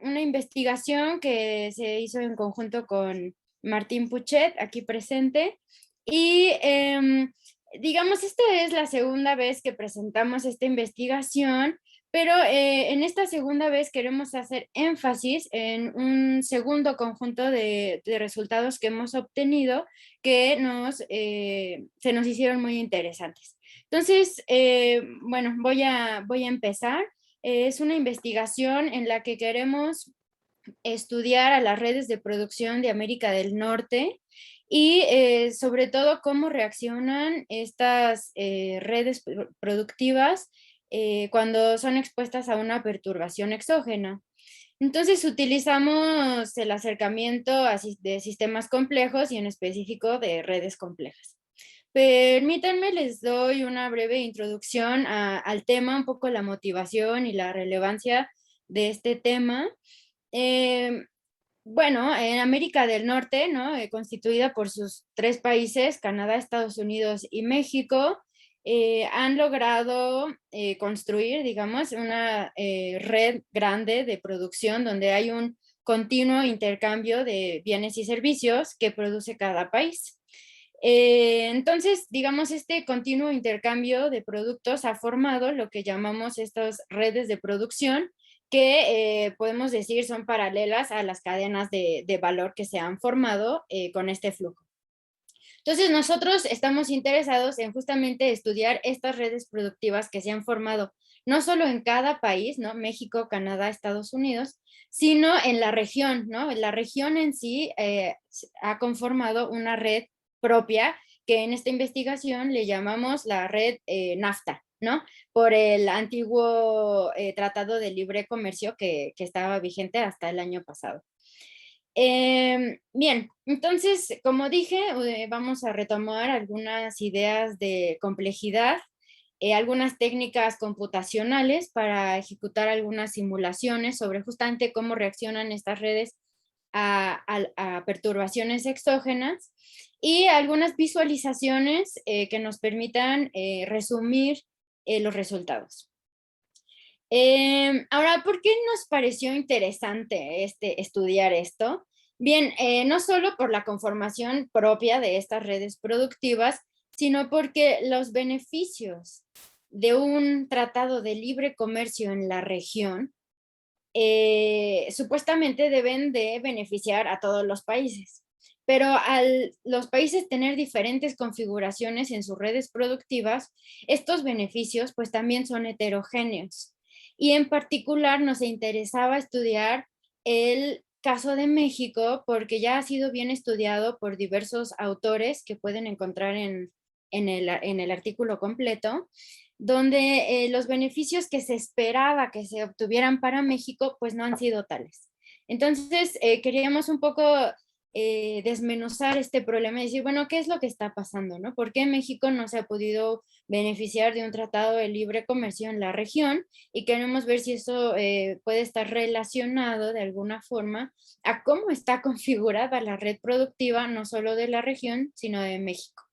una investigación que se hizo en conjunto con Martín Puchet, aquí presente, y digamos, esta es la segunda vez que presentamos esta investigación, pero en esta segunda vez queremos hacer énfasis en un segundo conjunto de resultados que hemos obtenido que se nos hicieron muy interesantes. Entonces, bueno, voy a empezar. Es una investigación en la que queremos estudiar a las redes de producción de América del Norte y sobre todo cómo reaccionan estas redes productivas cuando son expuestas a una perturbación exógena. Entonces utilizamos el acercamiento de sistemas complejos y en específico de redes complejas. Permítanme, les doy una breve introducción al tema, un poco la motivación y la relevancia de este tema. Eh, bueno, en América del Norte, ¿no? Constituida por sus tres países, Canadá, Estados Unidos y México, han logrado construir, digamos, una red grande de producción donde hay un continuo intercambio de bienes y servicios que produce cada país. Entonces, digamos, este continuo intercambio de productos ha formado lo que llamamos estas redes de producción, que podemos decir son paralelas a las cadenas de valor que se han formado con este flujo. Entonces, nosotros estamos interesados en justamente estudiar estas redes productivas que se han formado no solo en cada país, ¿no? México, Canadá, Estados Unidos, sino en la región, ¿no? La región en sí ha conformado una red propia que en esta investigación le llamamos la red NAFTA, ¿no? Por el antiguo Tratado de Libre Comercio que estaba vigente hasta el año pasado. Bien, entonces, como dije, vamos a retomar algunas ideas de complejidad, algunas técnicas computacionales para ejecutar algunas simulaciones sobre justamente cómo reaccionan estas redes a perturbaciones exógenas y algunas visualizaciones que nos permitan resumir los resultados. Ahora, ¿por qué nos pareció interesante estudiar esto? Bien, no solo por la conformación propia de estas redes productivas, sino porque los beneficios de un tratado de libre comercio en la región supuestamente deben de beneficiar a todos los países. Pero al los países tener diferentes configuraciones en sus redes productivas, estos beneficios pues también son heterogéneos. Y en particular nos interesaba estudiar el caso de México porque ya ha sido bien estudiado por diversos autores que pueden encontrar en el artículo completo, donde los beneficios que se esperaba que se obtuvieran para México, pues no han sido tales. Entonces, queríamos un poco desmenuzar este problema y decir, bueno, ¿qué es lo que está pasando, no? ¿Por qué México no se ha podido beneficiar de un tratado de libre comercio en la región? Y queremos ver si eso puede estar relacionado de alguna forma a cómo está configurada la red productiva, no solo de la región, sino de México.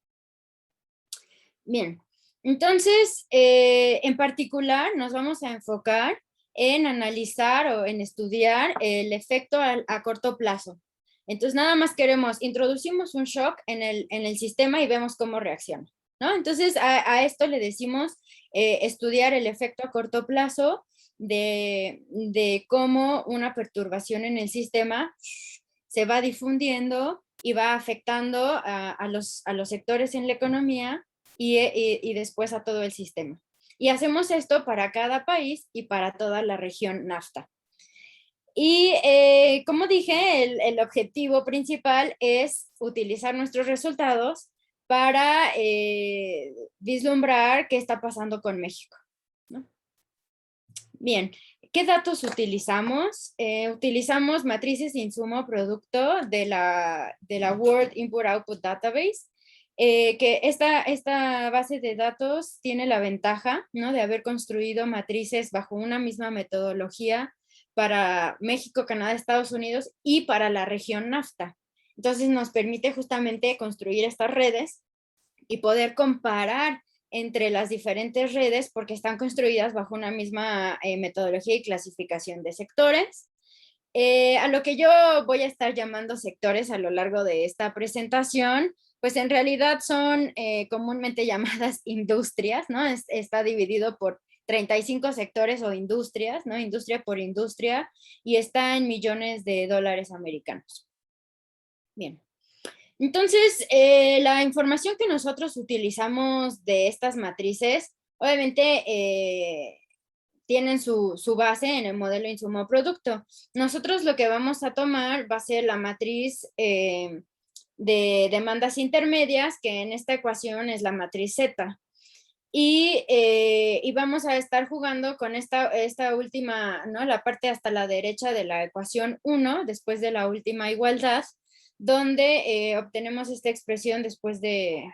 Bien, entonces, en particular nos vamos a enfocar en analizar o en estudiar el efecto a corto plazo. Entonces, nada más introducimos un shock en el sistema y vemos cómo reacciona, ¿no? Entonces, a esto le decimos estudiar el efecto a corto plazo de cómo una perturbación en el sistema se va difundiendo y va afectando a los sectores en la economía y después a todo el sistema. Y hacemos esto para cada país y para toda la región NAFTA. Y como dije, el objetivo principal es utilizar nuestros resultados para vislumbrar qué está pasando con México, ¿no? Bien, ¿qué datos utilizamos? Utilizamos matrices de insumo producto de la World Input-Output Database, que esta base de datos tiene la ventaja, ¿no?, de haber construido matrices bajo una misma metodología para México, Canadá, Estados Unidos y para la región NAFTA. Entonces nos permite justamente construir estas redes y poder comparar entre las diferentes redes porque están construidas bajo una misma metodología y clasificación de sectores. A lo que yo voy a estar llamando sectores a lo largo de esta presentación, pues en realidad son comúnmente llamadas industrias, ¿no? Está dividido por 35 sectores o industrias, ¿no? Industria por industria, y está en millones de dólares americanos. Bien. Entonces, la información que nosotros utilizamos de estas matrices, obviamente tienen su base en el modelo insumo-producto. Nosotros lo que vamos a tomar va a ser la matriz de demandas intermedias, que en esta ecuación es la matriz Z. Y vamos a estar jugando con esta última, ¿no? La parte hasta la derecha de la ecuación 1, después de la última igualdad, donde obtenemos esta expresión después de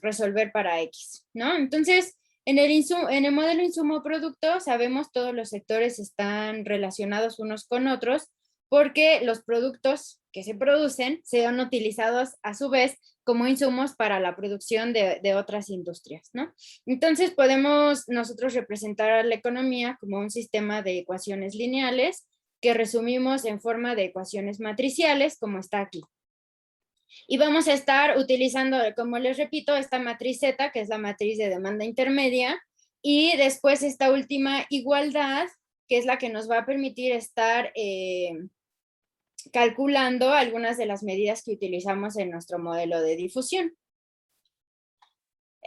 resolver para X, ¿no? Entonces, en el modelo insumo-producto sabemos todos los sectores están relacionados unos con otros porque los productos que se producen sean utilizados a su vez como insumos para la producción de otras industrias, ¿no? Entonces podemos nosotros representar a la economía como un sistema de ecuaciones lineales que resumimos en forma de ecuaciones matriciales, como está aquí. Y vamos a estar utilizando, como les repito, esta matriz Z, que es la matriz de demanda intermedia, y después esta última igualdad, que es la que nos va a permitir estar calculando algunas de las medidas que utilizamos en nuestro modelo de difusión.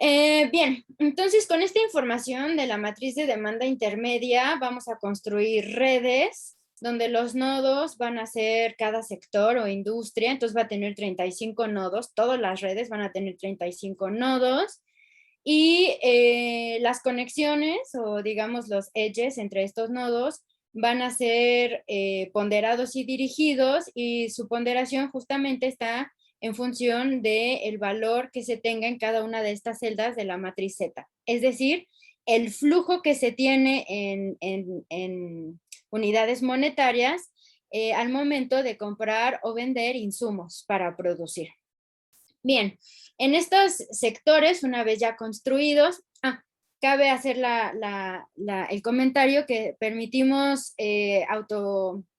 Bien, entonces con esta información de la matriz de demanda intermedia vamos a construir redes donde los nodos van a ser cada sector o industria, entonces va a tener 35 nodos, todas las redes van a tener 35 nodos, y las conexiones o digamos los edges entre estos nodos van a ser ponderados y dirigidos, y su ponderación justamente está en función del valor que se tenga en cada una de estas celdas de la matriz Z. Es decir, el flujo que se tiene en unidades monetarias al momento de comprar o vender insumos para producir. Bien, en estos sectores, una vez ya construidos, cabe hacer el comentario que permitimos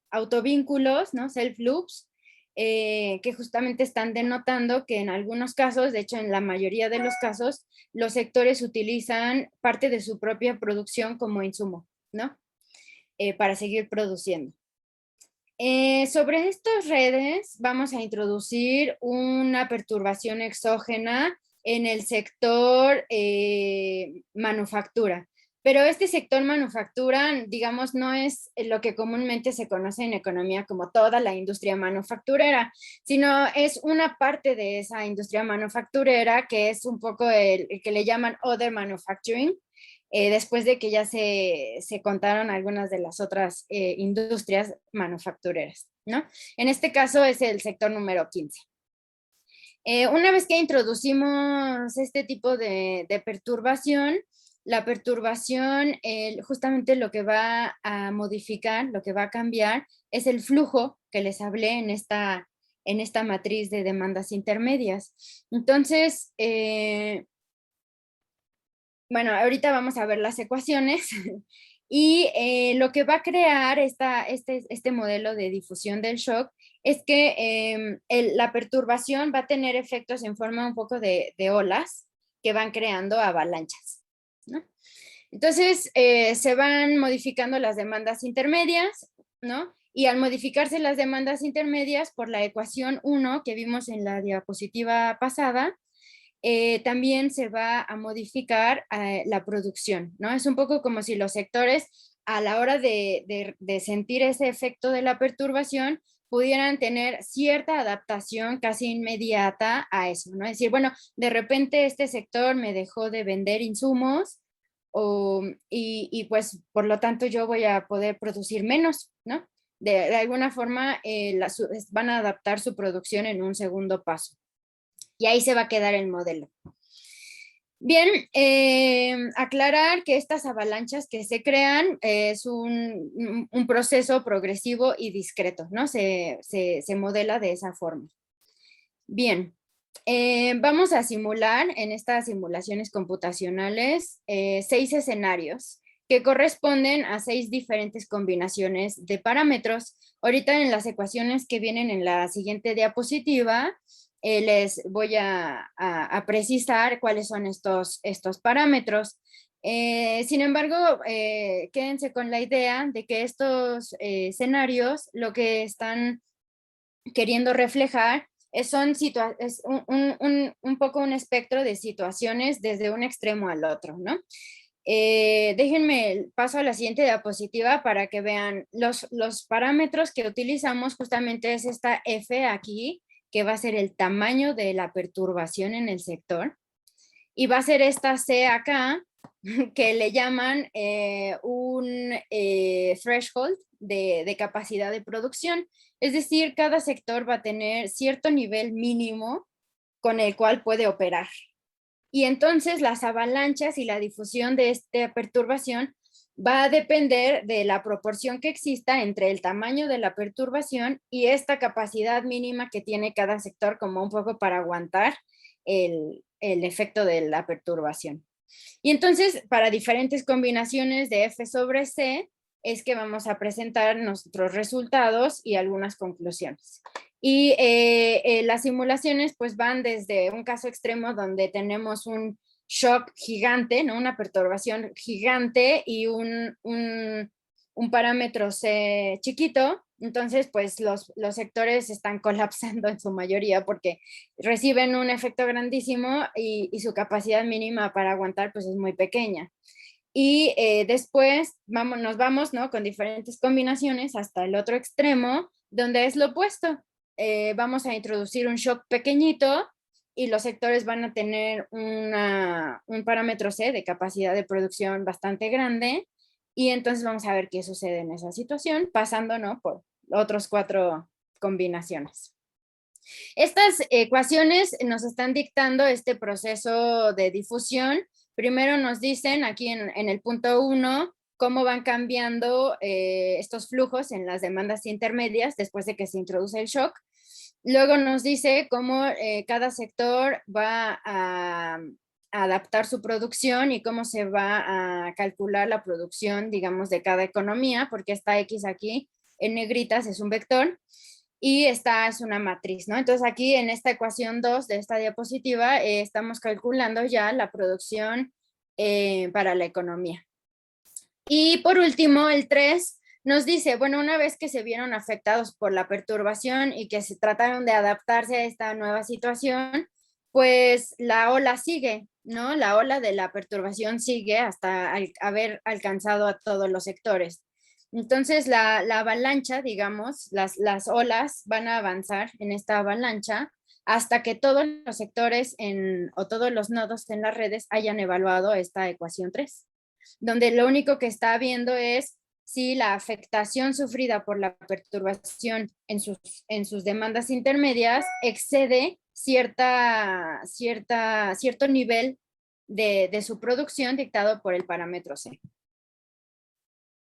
autovínculos, ¿no? Self-loops, que justamente están denotando que en algunos casos, de hecho en la mayoría de los casos, los sectores utilizan parte de su propia producción como insumo, ¿no? Para seguir produciendo. Sobre estas redes vamos a introducir una perturbación exógena en el sector manufactura. Pero este sector manufactura, digamos, no es lo que comúnmente se conoce en economía como toda la industria manufacturera, sino es una parte de esa industria manufacturera que es un poco el que le llaman other manufacturing, después de que ya se contaron algunas de las otras industrias manufactureras, ¿no? En este caso es el sector número 15. Una vez que introducimos este tipo de perturbación, la perturbación justamente lo que va a modificar, lo que va a cambiar, es el flujo que les hablé en esta matriz de demandas intermedias. Entonces, bueno, ahorita vamos a ver las ecuaciones y lo que va a crear este modelo de difusión del shock es que la perturbación va a tener efectos en forma un poco de olas que van creando avalanchas, ¿no? Entonces, se van modificando las demandas intermedias, ¿no? Y al modificarse las demandas intermedias por la ecuación 1 que vimos en la diapositiva pasada, también se va a modificar la producción, ¿no? Es un poco como si los sectores a la hora de sentir ese efecto de la perturbación pudieran tener cierta adaptación casi inmediata a eso, ¿no? Es decir, bueno, de repente este sector me dejó de vender insumos y pues por lo tanto yo voy a poder producir menos, ¿no? De alguna forma van a adaptar su producción en un segundo paso. Y ahí se va a quedar el modelo. Bien, aclarar que estas avalanchas que se crean es un proceso progresivo y discreto, ¿no? Se modela de esa forma. Bien, vamos a simular en estas simulaciones computacionales 6 escenarios que corresponden a 6 diferentes combinaciones de parámetros. Ahorita en las ecuaciones que vienen en la siguiente diapositiva, les voy a precisar cuáles son estos parámetros. Sin embargo, quédense con la idea de que estos escenarios lo que están queriendo reflejar es un poco un espectro de situaciones desde un extremo al otro, ¿no? Déjenme paso a la siguiente diapositiva para que vean los parámetros que utilizamos. Justamente es esta F aquí, que va a ser el tamaño de la perturbación en el sector, y va a ser esta C acá, que le llaman un threshold de capacidad de producción. Es decir, cada sector va a tener cierto nivel mínimo con el cual puede operar. Y entonces las avalanchas y la difusión de esta perturbación va a depender de la proporción que exista entre el tamaño de la perturbación y esta capacidad mínima que tiene cada sector, como un poco para aguantar el efecto de la perturbación. Y entonces, para diferentes combinaciones de F sobre C, es que vamos a presentar nuestros resultados y algunas conclusiones. Y las simulaciones pues van desde un caso extremo donde tenemos un shock gigante, ¿no? Una perturbación gigante y un parámetro C chiquito. Entonces, pues los sectores están colapsando en su mayoría porque reciben un efecto grandísimo y su capacidad mínima para aguantar pues es muy pequeña. Y después nos vamos, ¿no? Con diferentes combinaciones hasta el otro extremo, donde es lo opuesto. Vamos a introducir un shock pequeñito y los sectores van a tener un parámetro C de capacidad de producción bastante grande, y entonces vamos a ver qué sucede en esa situación, pasando, ¿no? Por otros 4 combinaciones. Estas ecuaciones nos están dictando este proceso de difusión. Primero nos dicen aquí en el punto 1 cómo van cambiando estos flujos en las demandas intermedias después de que se introduce el shock. Luego nos dice cómo cada sector va a adaptar su producción y cómo se va a calcular la producción, digamos, de cada economía, porque esta X aquí en negritas es un vector y esta es una matriz, ¿no? Entonces aquí en esta ecuación 2 de esta diapositiva estamos calculando ya la producción para la economía. Y por último, el 3 nos dice, bueno, una vez que se vieron afectados por la perturbación y que se trataron de adaptarse a esta nueva situación, pues la ola sigue, ¿no? La ola de la perturbación sigue hasta haber alcanzado a todos los sectores. Entonces la avalancha, digamos, las olas van a avanzar en esta avalancha hasta que todos los sectores o todos los nodos en las redes hayan evaluado esta ecuación 3, donde lo único que está viendo es si la afectación sufrida por la perturbación en sus demandas intermedias excede cierto nivel de su producción dictado por el parámetro C.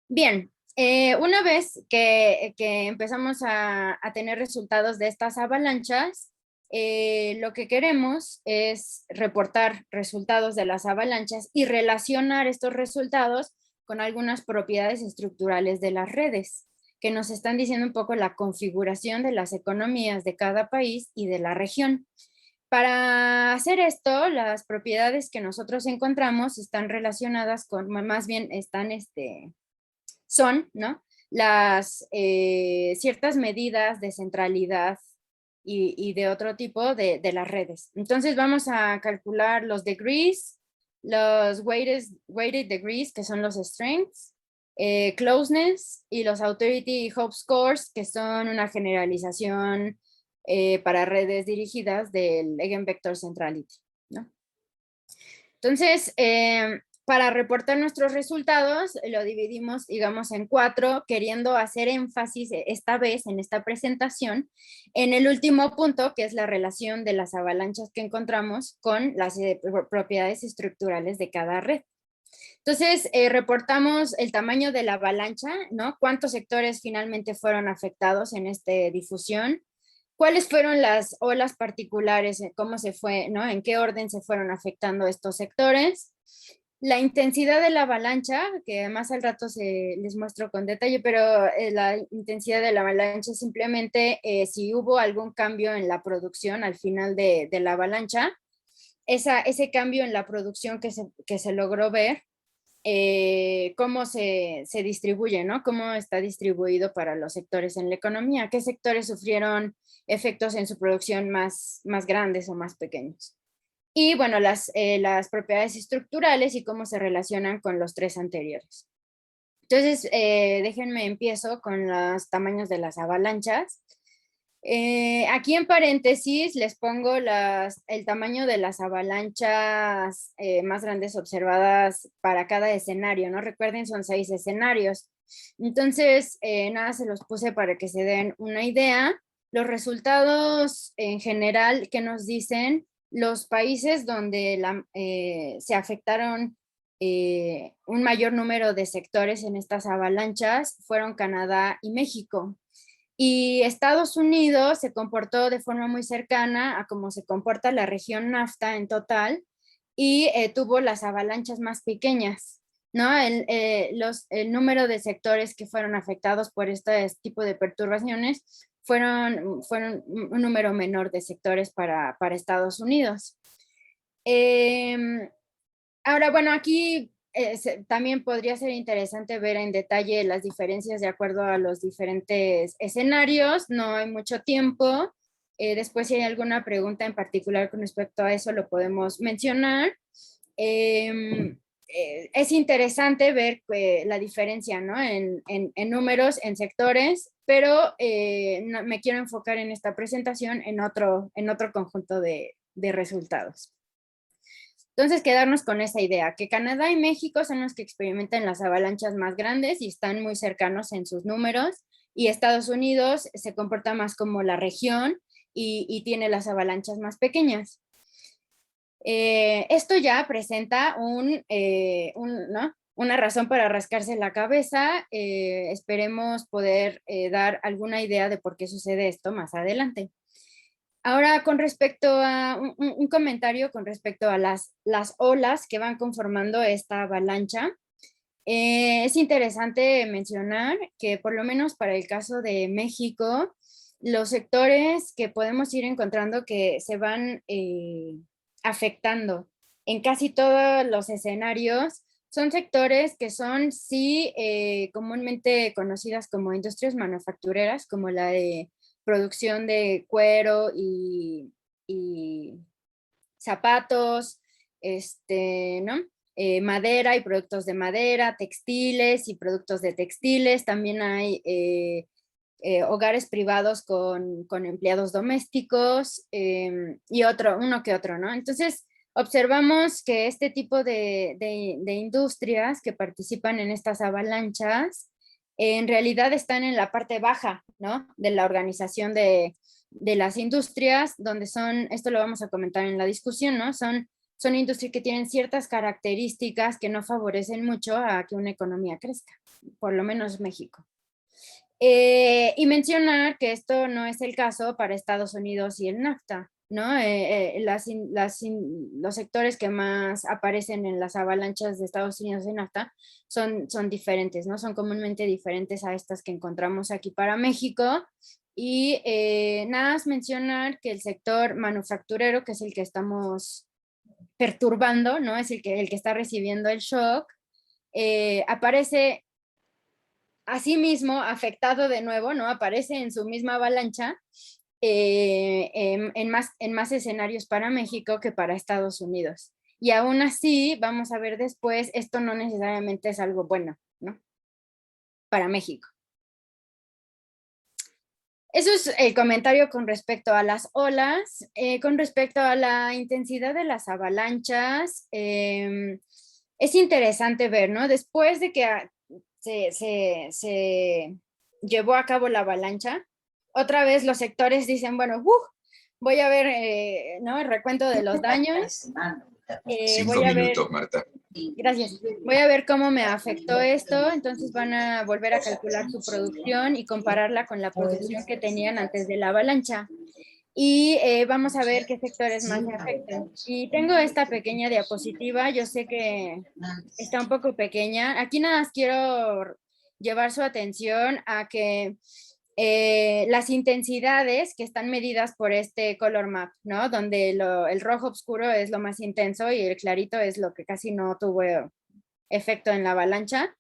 Bien, una vez que empezamos a tener resultados de estas avalanchas, lo que queremos es reportar resultados de las avalanchas y relacionar estos resultados con algunas propiedades estructurales de las redes, que nos están diciendo un poco la configuración de las economías de cada país y de la región. Para hacer esto, las propiedades que nosotros encontramos están relacionadas con, más bien son, ¿no? Las ciertas medidas de centralidad y de otro tipo de las redes. Entonces vamos a calcular los degrees, los weighted degrees, que son los strengths, closeness, y los authority y hope scores, que son una generalización para redes dirigidas del eigenvector centrality, ¿no? Entonces, para reportar nuestros resultados, lo dividimos, digamos, en 4, queriendo hacer énfasis esta vez en esta presentación en el último punto, que es la relación de las avalanchas que encontramos con las propiedades estructurales de cada red. Entonces, reportamos el tamaño de la avalancha, ¿no? ¿Cuántos sectores finalmente fueron afectados en esta difusión? ¿Cuáles fueron las olas particulares? ¿Cómo se fue, no? ¿En qué orden se fueron afectando estos sectores? La intensidad de la avalancha, que más al rato les muestro con detalle, pero la intensidad de la avalancha es simplemente si hubo algún cambio en la producción al final de la avalancha, ese cambio en la producción que se logró ver, cómo se distribuye, ¿no? Cómo está distribuido para los sectores en la economía, qué sectores sufrieron efectos en su producción más grandes o más pequeños. Y bueno, las propiedades estructurales y cómo se relacionan con los tres anteriores. Entonces, déjenme empiezo con los tamaños de las avalanchas. Aquí en paréntesis les pongo el tamaño de las avalanchas más grandes observadas para cada escenario, ¿no? Recuerden, son 6 escenarios. Entonces, nada, se los puse para que se den una idea. Los resultados en general que nos dicen los países donde se afectaron un mayor número de sectores en estas avalanchas fueron Canadá y México. Y Estados Unidos se comportó de forma muy cercana a cómo se comporta la región NAFTA en total y tuvo las avalanchas más pequeñas, ¿no? El número de sectores que fueron afectados por este tipo de perturbaciones fueron un número menor de sectores para Estados Unidos. Ahora, bueno, aquí también podría ser interesante ver en detalle las diferencias de acuerdo a los diferentes escenarios. No hay mucho tiempo. Después, si hay alguna pregunta en particular con respecto a eso, lo podemos mencionar. Es interesante ver la diferencia, ¿no? En números, en sectores, pero me quiero enfocar en esta presentación en otro conjunto de resultados. Entonces, quedarnos con esa idea, que Canadá y México son los que experimentan las avalanchas más grandes y están muy cercanos en sus números, y Estados Unidos se comporta más como la región y tiene las avalanchas más pequeñas. Esto ya presenta ¿no? Una razón para rascarse la cabeza. Esperemos poder dar alguna idea de por qué sucede esto más adelante. Ahora, con respecto a un comentario con respecto a las olas que van conformando esta avalancha, es interesante mencionar que por lo menos para el caso de México, los sectores que podemos ir encontrando que se van afectando en casi todos los escenarios son sectores que son sí comúnmente conocidas como industrias manufactureras, como la de producción de cuero y zapatos, ¿no? Madera y productos de madera, textiles y productos de textiles. También hay hogares privados con empleados domésticos y uno que otro, ¿no? Entonces, observamos que este tipo de industrias que participan en estas avalanchas en realidad están en la parte baja, ¿no? De la organización de las industrias, donde esto lo vamos a comentar en la discusión, ¿no? Son industrias que tienen ciertas características que no favorecen mucho a que una economía crezca, por lo menos México. Y mencionar que esto no es el caso para Estados Unidos y el NAFTA, ¿no? Los sectores que más aparecen en las avalanchas de Estados Unidos y NAFTA son diferentes, ¿no? Son comúnmente diferentes a estas que encontramos aquí para México. Y nada más mencionar que el sector manufacturero, que es el que estamos perturbando, ¿no? Es el que está recibiendo el shock, aparece asimismo afectado de nuevo, ¿no? Aparece en su misma avalancha en más escenarios para México que para Estados Unidos. Y aún así, vamos a ver después, esto no necesariamente es algo bueno, ¿no? Para México. Eso es el comentario con respecto a las olas. Con respecto a la intensidad de las avalanchas, es interesante ver, ¿no? Después de que se llevó a cabo la avalancha, otra vez los sectores dicen, bueno, voy a ver, ¿no? El recuento de los daños. 5 voy a minutos, ver, Marta. Gracias. Voy a ver cómo me afectó esto. Entonces van a volver a calcular su producción y compararla con la producción que tenían antes de la avalancha. y vamos a ver qué sectores más se afectan. Y tengo esta pequeña diapositiva, yo sé que está un poco pequeña. Aquí nada más quiero llevar su atención a que las intensidades que están medidas por este color map, ¿no? Donde el rojo oscuro es lo más intenso y el clarito es lo que casi no tuvo efecto en la avalancha.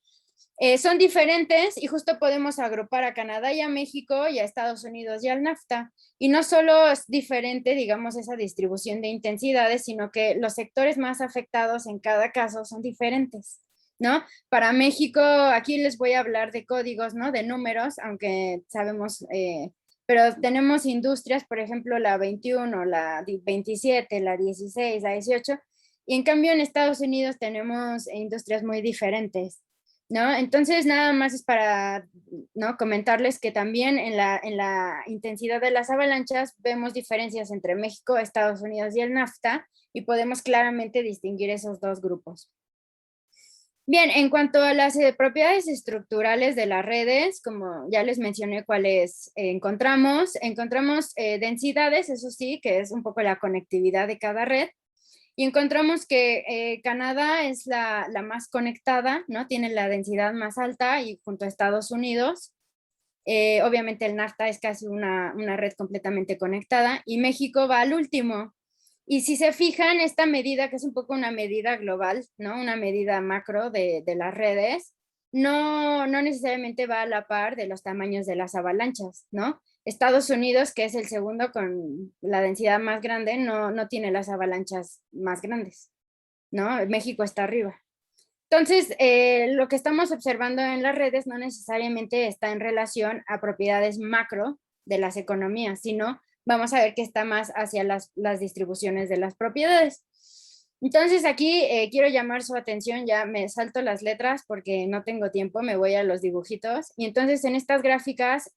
Son diferentes y justo podemos agrupar a Canadá y a México y a Estados Unidos y al NAFTA. Y no solo es diferente, digamos, esa distribución de intensidades, sino que los sectores más afectados en cada caso son diferentes, ¿no? Para México, aquí les voy a hablar de códigos, ¿no? De números, aunque sabemos, pero tenemos industrias, por ejemplo, la 21, la 27, la 16, la 18, y en cambio en Estados Unidos tenemos industrias muy diferentes. ¿No? Entonces, nada más es para, ¿no? Comentarles que también en la intensidad de las avalanchas vemos diferencias entre México, Estados Unidos y el NAFTA y podemos claramente distinguir esos dos grupos. Bien, en cuanto a las propiedades estructurales de las redes, como ya les mencioné cuáles encontramos densidades, eso sí, que es un poco la conectividad de cada red, y encontramos que Canadá es la más conectada, ¿no? Tiene la densidad más alta y junto a Estados Unidos. Obviamente el NAFTA es casi una red completamente conectada y México va al último. Y si se fijan, esta medida, que es un poco una medida global, ¿no? Una medida macro de las redes, no necesariamente va a la par de los tamaños de las avalanchas, ¿no? Estados Unidos, que es el segundo con la densidad más grande, no tiene las avalanchas más grandes, ¿no? México está arriba. Entonces, lo que estamos observando en las redes no necesariamente está en relación a propiedades macro de las economías, sino vamos a ver que está más hacia las distribuciones de las propiedades. Entonces, aquí quiero llamar su atención, ya me salto las letras porque no tengo tiempo, me voy a los dibujitos. Y entonces en estas gráficas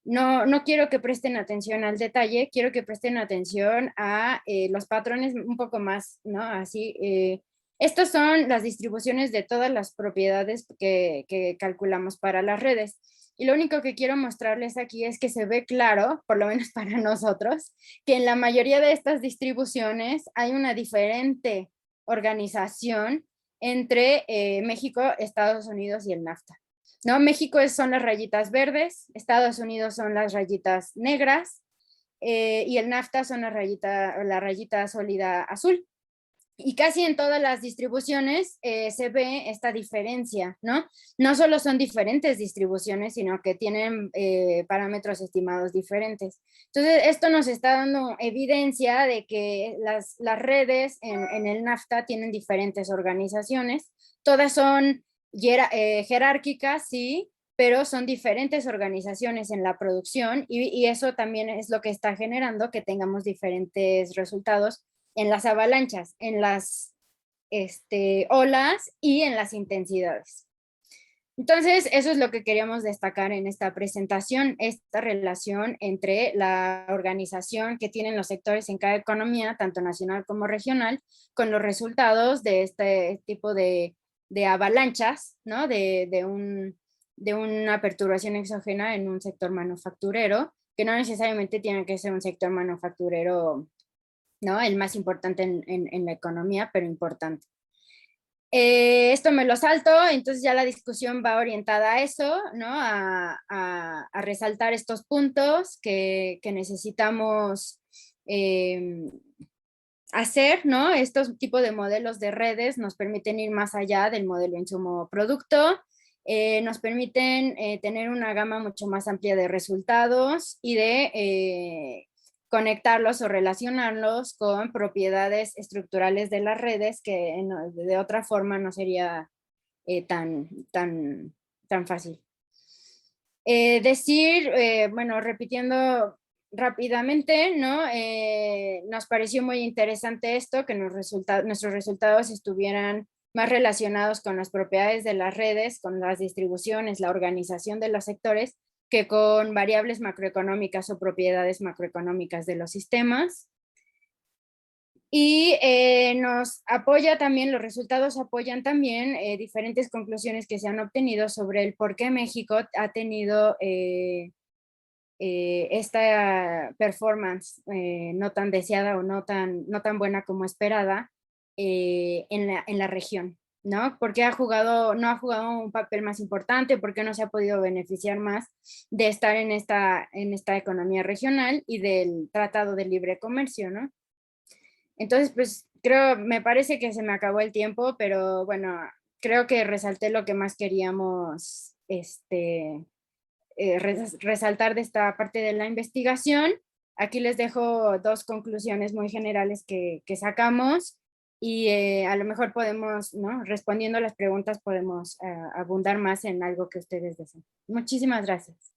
no quiero que presten atención al detalle, quiero que presten atención a los patrones un poco más, ¿no? Así, estas son las distribuciones de todas las propiedades que calculamos para las redes. Y lo único que quiero mostrarles aquí es que se ve claro, por lo menos para nosotros, que en la mayoría de estas distribuciones hay una diferente organización entre México, Estados Unidos y el NAFTA. ¿No? México son las rayitas verdes, Estados Unidos son las rayitas negras y el NAFTA son la rayita sólida azul. Y casi en todas las distribuciones se ve esta diferencia, ¿no? No solo son diferentes distribuciones, sino que tienen parámetros estimados diferentes. Entonces, esto nos está dando evidencia de que las redes en el NAFTA tienen diferentes organizaciones. Todas son jerárquicas, sí, pero son diferentes organizaciones en la producción y eso también es lo que está generando que tengamos diferentes resultados en las avalanchas, en las olas y en las intensidades. Entonces, eso es lo que queríamos destacar en esta presentación, esta relación entre la organización que tienen los sectores en cada economía, tanto nacional como regional, con los resultados de este tipo de avalanchas, ¿no? De una perturbación exógena en un sector manufacturero, que no necesariamente tiene que ser un sector manufacturero, ¿no? El más importante en la economía, pero importante. Esto me lo salto, entonces ya la discusión va orientada a eso, ¿no? A resaltar estos puntos que necesitamos hacer, ¿no? Estos tipos de modelos de redes nos permiten ir más allá del modelo insumo-producto, nos permiten tener una gama mucho más amplia de resultados y de conectarlos o relacionarlos con propiedades estructurales de las redes que de otra forma no sería tan fácil. Bueno, repitiendo rápidamente, ¿no? Nos pareció muy interesante esto, que nuestros resultados estuvieran más relacionados con las propiedades de las redes, con las distribuciones, la organización de los sectores, que con variables macroeconómicas o propiedades macroeconómicas de los sistemas. Y nos apoya también, los resultados apoyan también diferentes conclusiones que se han obtenido sobre el por qué México ha tenido esta performance no tan deseada o no tan buena como esperada en la región, ¿no? ¿Por qué no ha jugado un papel más importante? ¿Por qué no se ha podido beneficiar más de estar en esta economía regional y del Tratado de Libre Comercio, ¿no? Entonces, pues me parece que se me acabó el tiempo, pero bueno, creo que resalté lo que más queríamos resaltar de esta parte de la investigación. Aquí les dejo dos conclusiones muy generales que sacamos y a lo mejor podemos, ¿no? Respondiendo a las preguntas, podemos abundar más en algo que ustedes deseen. Muchísimas gracias.